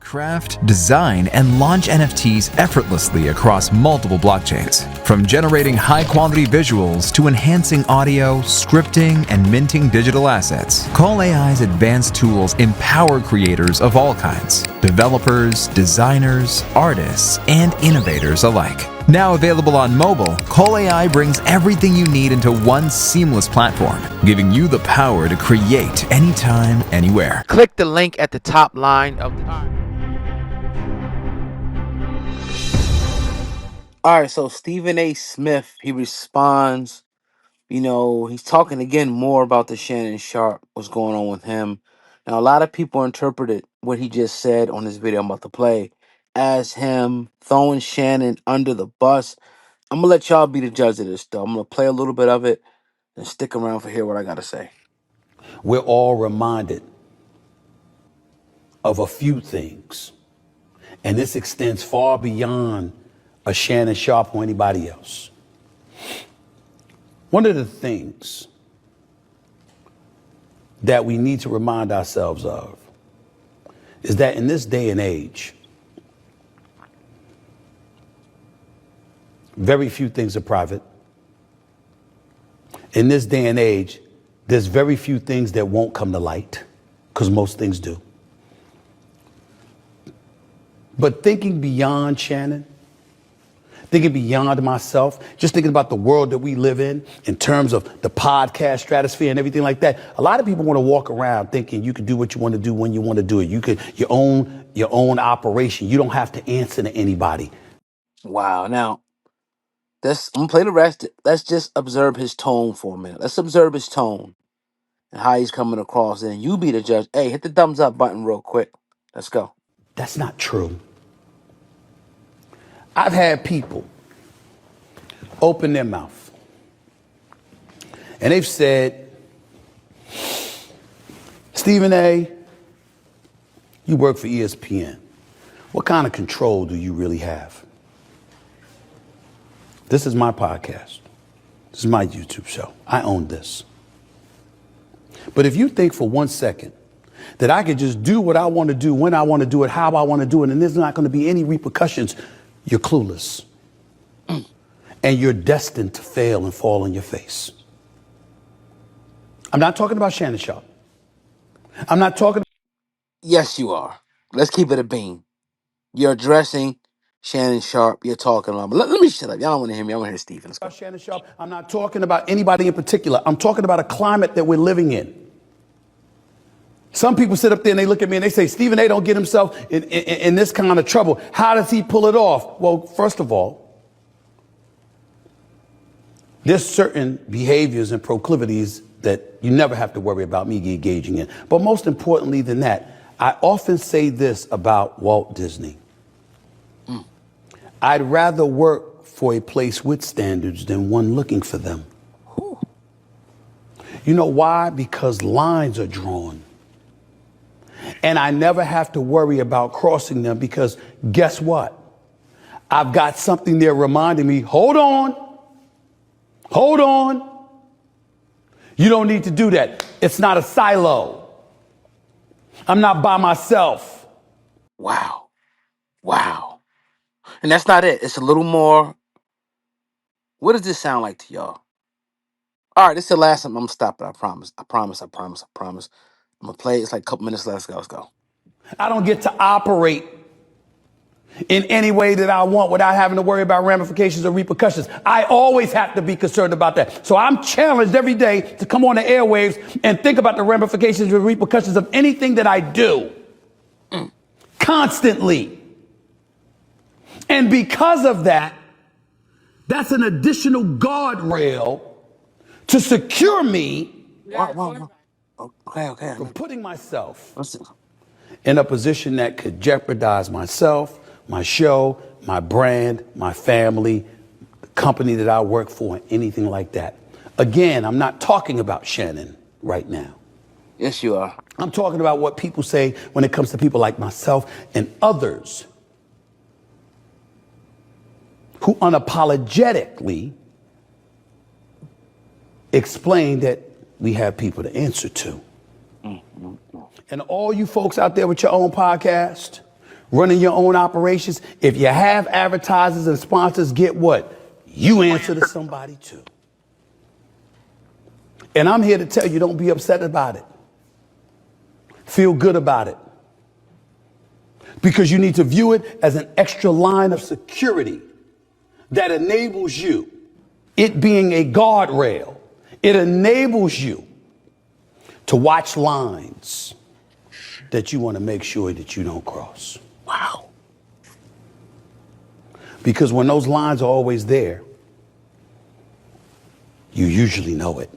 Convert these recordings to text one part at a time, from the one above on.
Craft, design, and launch NFTs effortlessly across multiple blockchains. From generating high-quality visuals to enhancing audio, scripting, and minting digital assets, Call AI's advanced tools empower creators of all kinds, developers, designers, artists, and innovators alike. Now available on mobile, Call AI brings everything you need into one seamless platform, giving you the power to create anytime, anywhere. Click the link at the top line of the... All right, so Stephen A. Smith, he responds, he's talking again more about the Shannon Sharp, what's going on with him. Now, a lot of people interpreted what he just said on this video I'm about to play as him throwing Shannon under the bus. I'm going to let y'all be the judge of this, though. I'm going to play a little bit of it and stick around for hear what I got to say. We're all reminded of a few things, and this extends far beyond a Shannon Sharp or anybody else. One of the things that we need to remind ourselves of is that in this day and age, very few things are private. In this day and age, there's very few things that won't come to light, because most things do. But thinking beyond Shannon, thinking beyond myself, just thinking about the world that we live in terms of the podcast stratosphere and everything like that. A lot of people want to walk around thinking you can do what you want to do when you want to do it. You could your own operation. You don't have to answer to anybody. Wow. Now, I'm gonna play the rest. Let's just observe his tone for a minute. Let's observe his tone and how he's coming across. And you be the judge. Hey, hit the thumbs up button real quick. Let's go. That's not true. I've had people open their mouth and they've said, Stephen A., you work for ESPN. What kind of control do you really have? This is my podcast. This is my YouTube show. I own this. But if you think for 1 second that I could just do what I want to do, when I want to do it, how I want to do it, and there's not going to be any repercussions, you're clueless. And you're destined to fail and fall on your face. I'm not talking about Shannon Sharp. I'm not talking. Yes, you are. Let's keep it a bean. You're addressing Shannon Sharp. You're talking about. But let me shut up. Y'all don't want to hear me. I want to hear Stephen. Let's go. Shannon Sharp. I'm not talking about anybody in particular. I'm talking about a climate that we're living in. Some people sit up there and they look at me and they say, Stephen A. don't get himself in this kind of trouble. How does he pull it off? Well, first of all, there's certain behaviors and proclivities that you never have to worry about me engaging in. But most importantly than that, I often say this about Walt Disney. I'd rather work for a place with standards than one looking for them. You know why? Because lines are drawn. And I never have to worry about crossing them because guess what? I've got something there reminding me, hold on. You don't need to do that. It's not a silo. I'm not by myself. Wow. And that's not it. It's a little more. What does this sound like to y'all? All right, this is the last time. I'm going to stop it. I promise. I'm going to play. It's like a couple minutes left. Let's go. I don't get to operate in any way that I want without having to worry about ramifications or repercussions. I always have to be concerned about that. So I'm challenged every day to come on the airwaves and think about the ramifications and repercussions of anything that I do. Constantly. And because of that, that's an additional guardrail to secure me from putting myself in a position that could jeopardize myself, my show, my brand, my family, the company that I work for, anything like that. Again, I'm not talking about Shannon right now. Yes, you are. I'm talking about what people say when it comes to people like myself and others who unapologetically explain that we have people to answer to. And all you folks out there with your own podcast, running your own operations. If you have advertisers and sponsors, get what? You answer to somebody too. And I'm here to tell you, don't be upset about it. Feel good about it. Because you need to view it as an extra line of security that enables you. It being a guardrail, it enables you to watch lines that you want to make sure that you don't cross. Wow. Because when those lines are always there, you usually know it.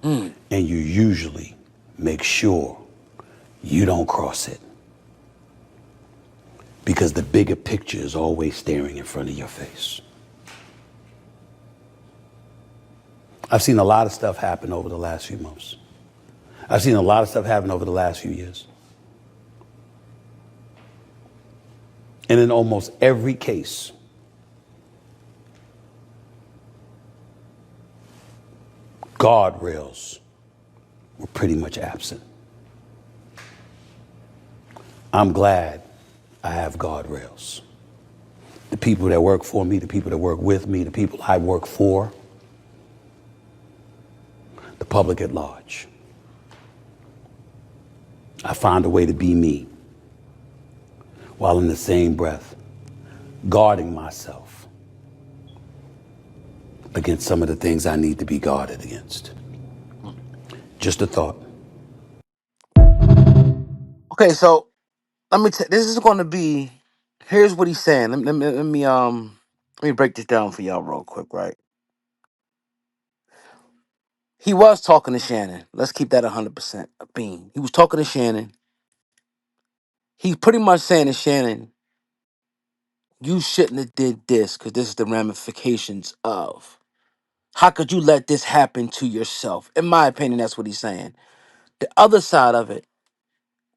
And you usually make sure you don't cross it. Because the bigger picture is always staring in front of your face. I've seen a lot of stuff happen over the last few months. I've seen a lot of stuff happen over the last few years. And in almost every case, guardrails were pretty much absent. I'm glad I have guardrails. The people that work for me, the people that work with me, the people I work for, the public at large. I find a way to be me, while in the same breath guarding myself against some of the things I need to be guarded against. Just a thought. Okay, so this is going to be. Here's what he's saying. Let me break this down for y'all real quick, right? He was talking to Shannon. Let's keep that 100% a beam. He was talking to Shannon. He's pretty much saying to Shannon, you shouldn't have did this because this is the ramifications of. How could you let this happen to yourself? In my opinion, that's what he's saying. The other side of it,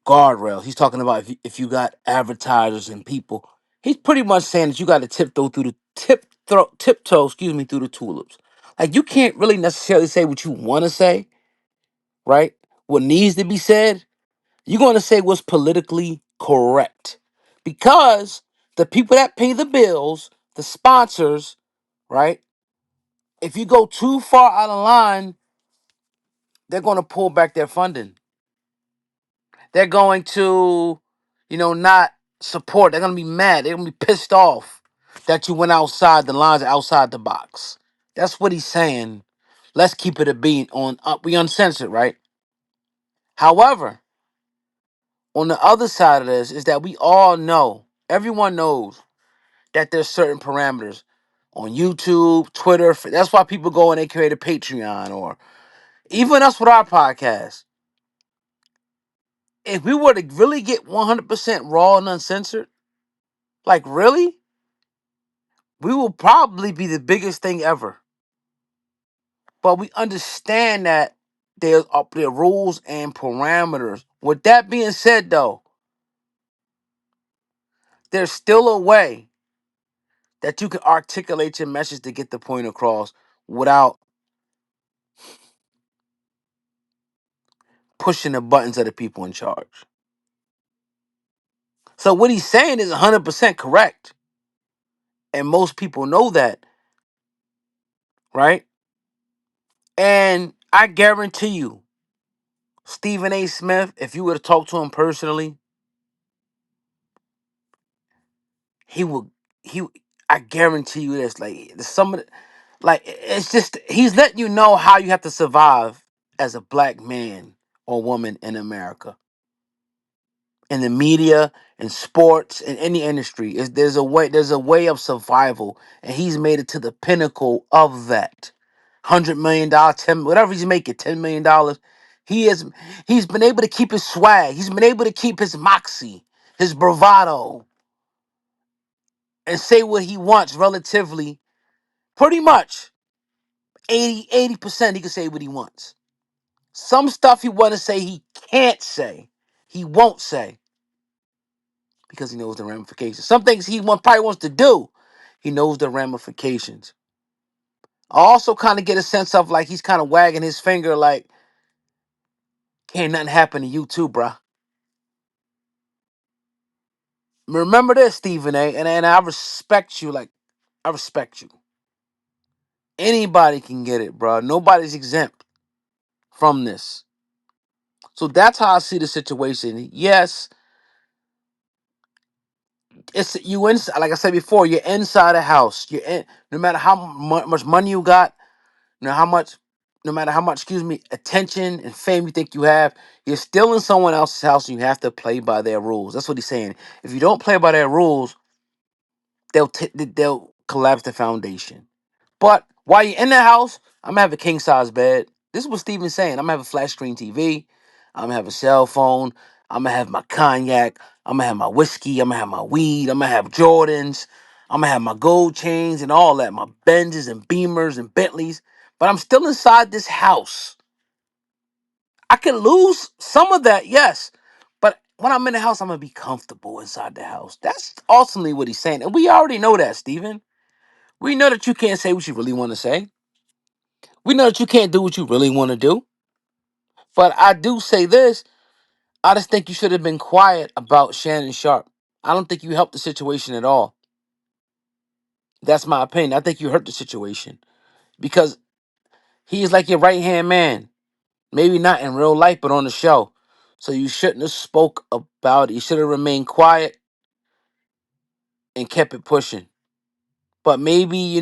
guardrails. He's talking about if you got advertisers and people. He's pretty much saying that you got to tiptoe, through the tulips. Like you can't really necessarily say what you want to say, right? What needs to be said. You're going to say what's politically correct, because the people that pay the bills, the sponsors, right? If you go too far out of line, they're going to pull back their funding. They're going to, not support. They're going to be mad. They're going to be pissed off that you went outside the lines, outside the box. That's what he's saying. Let's keep it a beat on up. We uncensored, right? However, on the other side of this is that we all know, everyone knows that there's certain parameters on YouTube, Twitter. That's why people go and they create a Patreon, or even us with our podcast. If we were to really get 100% raw and uncensored, like really, we will probably be the biggest thing ever. But we understand that there are rules and parameters. With that being said, though, there's still a way that you can articulate your message to get the point across without pushing the buttons of the people in charge. So what he's saying is 100% correct. And most people know that, right? And I guarantee you, Stephen A. Smith, if you were to talk to him personally, he would he I guarantee you this. Like some of the, like it's just he's letting you know how you have to survive as a black man or woman in America. In the media, in sports, in any industry. There's a way of survival, and he's made it to the pinnacle of that. $100 million, 10, whatever he's making, $10 million. He is he's been able to keep his swag. He's been able to keep his moxie, his bravado, and say what he wants relatively. Pretty much 80% he can say what he wants. Some stuff he want to say he can't say. He won't say because he knows the ramifications. Some things probably wants to do, he knows the ramifications. I also kind of get a sense of like he's kind of wagging his finger like, can't nothing happen to you too, bruh. remember this, Stephen A. And I respect you. Like, I respect you. Anybody can get it, bro. Nobody's exempt from this. So that's how I see the situation. Yes, it's you inside. Like I said before, you're inside a house. You're in. No matter how much money you got, no how much, no matter how much, excuse me, attention and fame you think you have, you're still in someone else's house, and you have to play by their rules. That's what he's saying. If you don't play by their rules, they'll collapse the foundation. But while you're in the house, I'm gonna have a king size bed. This is what Steven's saying. I'm gonna have a flat screen TV. I'm gonna have a cell phone. I'm gonna have my cognac. I'm gonna have my whiskey. I'm gonna have my weed. I'm gonna have Jordans. I'm gonna have my gold chains and all that, my Benzes and Beamers and Bentleys. But I'm still inside this house. I can lose some of that, yes. But when I'm in the house, I'm gonna be comfortable inside the house. That's ultimately what he's saying. And we already know that, Steven. We know that you can't say what you really want to say. We know that you can't do what you really want to do. But I do say this. I just think you should have been quiet about Shannon Sharp. I don't think you helped the situation at all. That's my opinion. I think you hurt the situation because he's like your right hand man. Maybe not in real life, but on the show. So you shouldn't have spoke about it. You should have remained quiet and kept it pushing. But maybe, you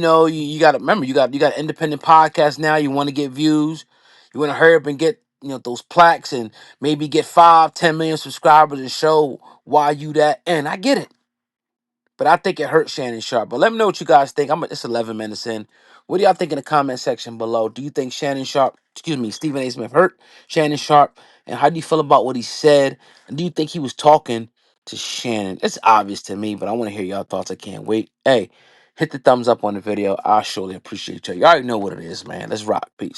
got to remember, you got an independent podcast now. You want to get views. You want to hurry up and get, those plaques and maybe get 5, 10 million subscribers and show why you that. And I get it. But I think it hurt Shannon Sharp. But let me know what you guys think. It's 11 minutes in. What do y'all think in the comment section below? Do you think Stephen A. Smith hurt Shannon Sharp? And how do you feel about what he said? And do you think he was talking to Shannon? It's obvious to me, but I want to hear y'all thoughts. I can't wait. Hey, hit the thumbs up on the video. I surely appreciate you. You already know what it is, man. Let's rock. Peace.